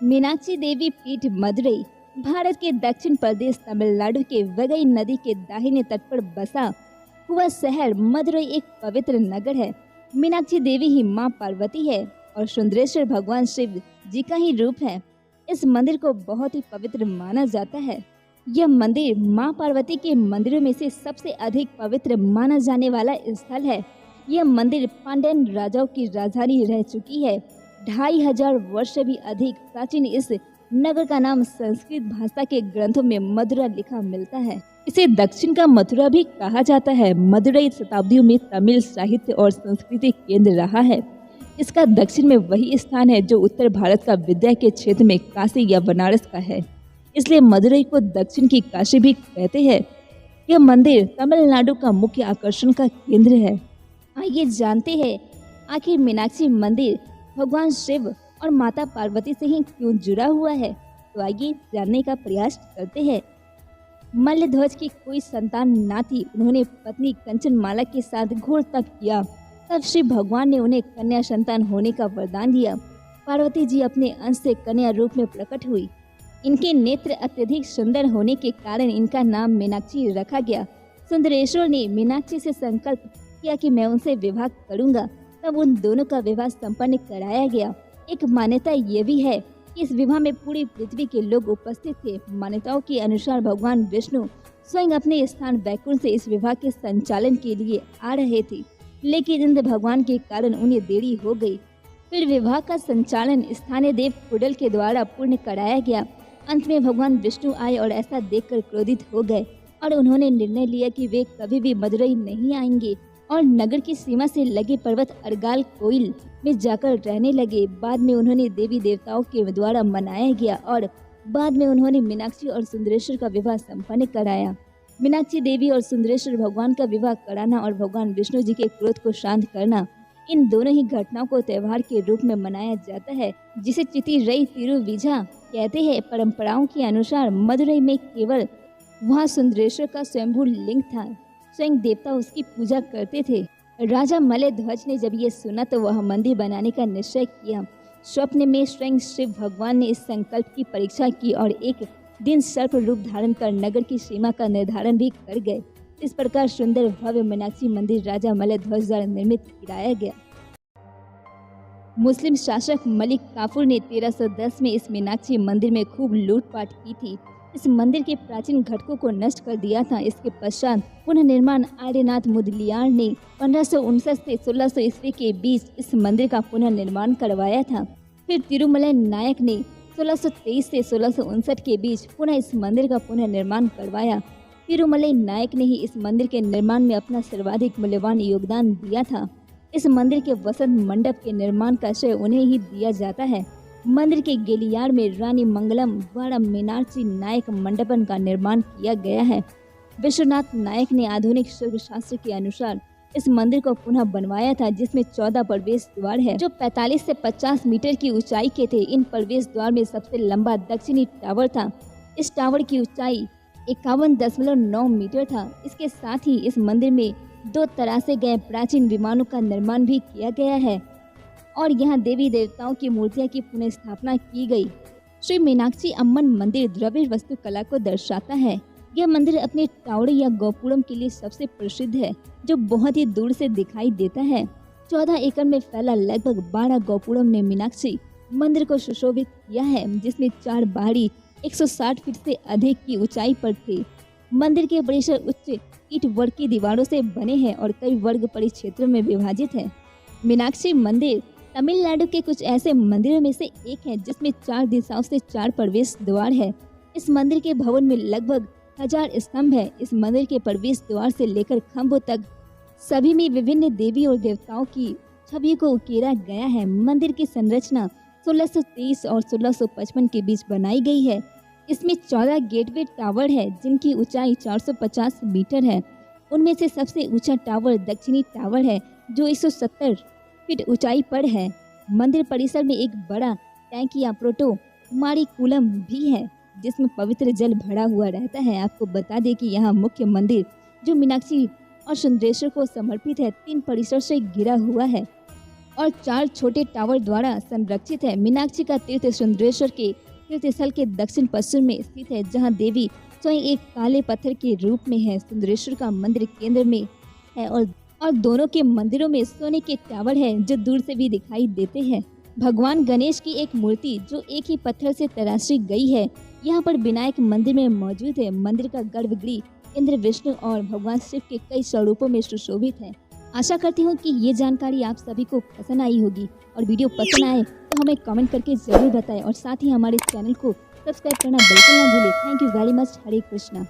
मीनाक्षी देवी पीठ मदुरई भारत के दक्षिण प्रदेश तमिलनाडु के वगई नदी के दाहिने तट पर बसा हुआ शहर मदुरई एक पवित्र नगर है। मीनाक्षी देवी ही मां पार्वती है और सुंदरेश्वर भगवान शिव जी का ही रूप है। इस मंदिर को बहुत ही पवित्र माना जाता है। यह मंदिर मां पार्वती के मंदिरों में से सबसे अधिक पवित्र माना जाने वाला स्थल है। यह मंदिर पांड्यन राजाओं की राजधानी रह चुकी है। 2500 वर्ष से भी अधिक प्राचीन इस नगर का नाम संस्कृत भाषा के ग्रंथों में मदुरा लिखा मिलता है। इसे दक्षिण का मथुरा भी कहा जाता है। मदुरई शताब्दियों में तमिल साहित्य और संस्कृति केंद्र रहा है। इसका दक्षिण में वही स्थान है जो उत्तर भारत का विद्या के क्षेत्र में काशी या बनारस का है, इसलिए मदुरई को दक्षिण की काशी भी कहते हैं। यह मंदिर तमिलनाडु का मुख्य आकर्षण का केंद्र है। आइए जानते हैं आखिर मीनाक्षी मंदिर भगवान शिव और माता पार्वती से ही क्यों जुड़ा हुआ है। तो आइए जानने का प्रयास करते हैं। मल्लध्वज की कोई संतान ना थी। उन्होंने पत्नी कंचनमाला के साथ घोर तप किया। तब शिव भगवान ने उन्हें कन्या संतान होने का वरदान दिया। पार्वती जी अपने अंश से कन्या रूप में प्रकट हुई। इनके नेत्र अत्यधिक सुंदर होने के कारण इनका नाम मीनाक्षी रखा गया। सुंदरेश्वर ने मीनाक्षी से संकल्प किया कि मैं उनसे विवाह करूंगा। तब उन दोनों का विवाह संपन्न कराया गया। एक मान्यता ये भी है कि इस विवाह में पूरी पृथ्वी के लोग उपस्थित थे। मान्यताओं के अनुसार भगवान विष्णु स्वयं अपने स्थान वैकुंठ से इस विवाह के संचालन के लिए आ रहे थे, लेकिन इंद्र भगवान के कारण उन्हें देरी हो गई। फिर विवाह का संचालन स्थानीय देव कुडल के द्वारा पूर्ण कराया गया। अंत में भगवान विष्णु आए और ऐसा देखकर क्रोधित हो गए और उन्होंने निर्णय लिया कि वे कभी भी मदुरई नहीं आएंगे और नगर की सीमा से लगे पर्वत अरगाल कोइल में जाकर रहने लगे। बाद में उन्होंने देवी देवताओं के द्वारा मनाया गया और बाद में उन्होंने मीनाक्षी और सुंदरेश्वर का विवाह संपन्न कराया। मीनाक्षी देवी और सुंदरेश्वर भगवान का विवाह कराना और भगवान विष्णु जी के क्रोध को शांत करना, इन दोनों ही घटनाओं को त्योहार के रूप में मनाया जाता है, जिसे चितिरई तिरुविजा कहते हैं। परंपराओं के अनुसार मदुरई में केवल वहाँ सुंदरेश्वर का स्वयंभू लिंग था। स्वयं देवता उसकी पूजा करते थे। राजा मल्लध्वज ने जब ये सुना तो वह मंदिर बनाने का निश्चय किया। स्वप्न में स्वयं शिव भगवान ने इस संकल्प की परीक्षा की और एक दिन सर्प रूप धारण कर नगर की सीमा का निर्धारण भी कर गए। इस प्रकार सुंदर भव्य मीनाक्षी मंदिर राजा मल्लध्वज द्वारा निर्मित कराया गया। मुस्लिम शासक मलिक काफूर ने 1310 में इस मीनाक्षी मंदिर में खूब लूटपाट की थी। इस मंदिर के प्राचीन घटकों को नष्ट कर दिया था। इसके पश्चात पुनर्निर्माण आर्यनाथ मुदलियार ने 1559 से 1600 ईस्वी के बीच इस मंदिर का पुनर्निर्माण करवाया था। फिर तिरुमलाई नायक ने 1623 से 1659 के बीच पुनः इस मंदिर का पुनर्निर्माण करवाया। तिरुमलाई नायक ने ही इस मंदिर के निर्माण में अपना सर्वाधिक मूल्यवान योगदान दिया था। इस मंदिर के वसंत मंडप के निर्माण का श्रेय उन्हें ही दिया जाता है। मंदिर के गेलियार में रानी मंगलम द्वारा मीनाक्षी नायक मंडपन का निर्माण किया गया है। विश्वनाथ नायक ने आधुनिक शिल्पशास्त्र के अनुसार इस मंदिर को पुनः बनवाया था, जिसमें 14 प्रवेश द्वार है जो 45 से 50 मीटर की ऊंचाई के थे। इन प्रवेश द्वार में सबसे लंबा दक्षिणी टावर था। इस टावर की ऊंचाई 51.9 मीटर था। इसके साथ ही इस मंदिर में 2 तरासे गए प्राचीन विमानों का निर्माण भी किया गया है और यहाँ देवी देवताओं की मूर्तियाँ की पुनः स्थापना की गई। श्री मीनाक्षी अम्मन मंदिर द्रविड़ वास्तुकला को दर्शाता है। यह मंदिर अपने टावड़े या गोपुरम के लिए सबसे प्रसिद्ध है, जो बहुत ही दूर से दिखाई देता है। 14 एकड़ में फैला लगभग 12 गोपुरम ने मीनाक्षी मंदिर को सुशोभित किया है, जिसमें 4 बाहरी 160 फीट से अधिक की ऊंचाई पर थे। मंदिर के परिसर उच्च ईंट वर्ग की दीवारों से बने हैं और कई वर्ग परिक्षेत्रों में विभाजित है। मीनाक्षी मंदिर तमिलनाडु के कुछ ऐसे मंदिरों में से एक है जिसमें 4 दिशाओं से 4 प्रवेश द्वार है। इस मंदिर के भवन में लगभग 1000 स्तंभ है। इस मंदिर के प्रवेश द्वार से लेकर खम्भों तक सभी में विभिन्न देवी और देवताओं की छवि को उकेरा गया है। मंदिर की संरचना 1623 और 1655 के बीच बनाई गई है। इसमें 14 गेटवे टावर है जिनकी ऊंचाई 450 मीटर है। उनमें से सबसे ऊंचा टावर दक्षिणी टावर है जो 170 फीट ऊंचाई पर है। मंदिर परिसर में एक बड़ा टैंक या प्रोटो मारिकुलम भी है जिसमें पवित्र जल भरा हुआ रहता है। आपको बता दें कि यहाँ मुख्य मंदिर जो मीनाक्षी और सुंदरेश्वर को समर्पित है 3 परिसर से घिरा हुआ है और 4 छोटे टावर द्वारा संरक्षित है। मीनाक्षी का तीर्थ सुंदरेश्वर के तीर्थ स्थल के दक्षिण पश्चिम में स्थित है, जहां देवी स्वयं एक काले पत्थर के रूप में है। सुंदरेश्वर का मंदिर केंद्र में है और दोनों के मंदिरों में सोने के टावर है जो दूर से भी दिखाई देते हैं। भगवान गणेश की एक मूर्ति जो एक ही पत्थर से तराशी गई है, यहाँ पर विनायक मंदिर में मौजूद है। मंदिर का गर्भगृह इंद्र, विष्णु और भगवान शिव के कई स्वरूपों में सुशोभित है। आशा करती हूँ कि ये जानकारी आप सभी को पसंद आई होगी और वीडियो पसंद आए तो हमें कमेंट करके जरूर बताएं और साथ ही हमारे चैनल को सब्सक्राइब करना बिल्कुल ना भूलें। Thank you very much. Hare Krishna.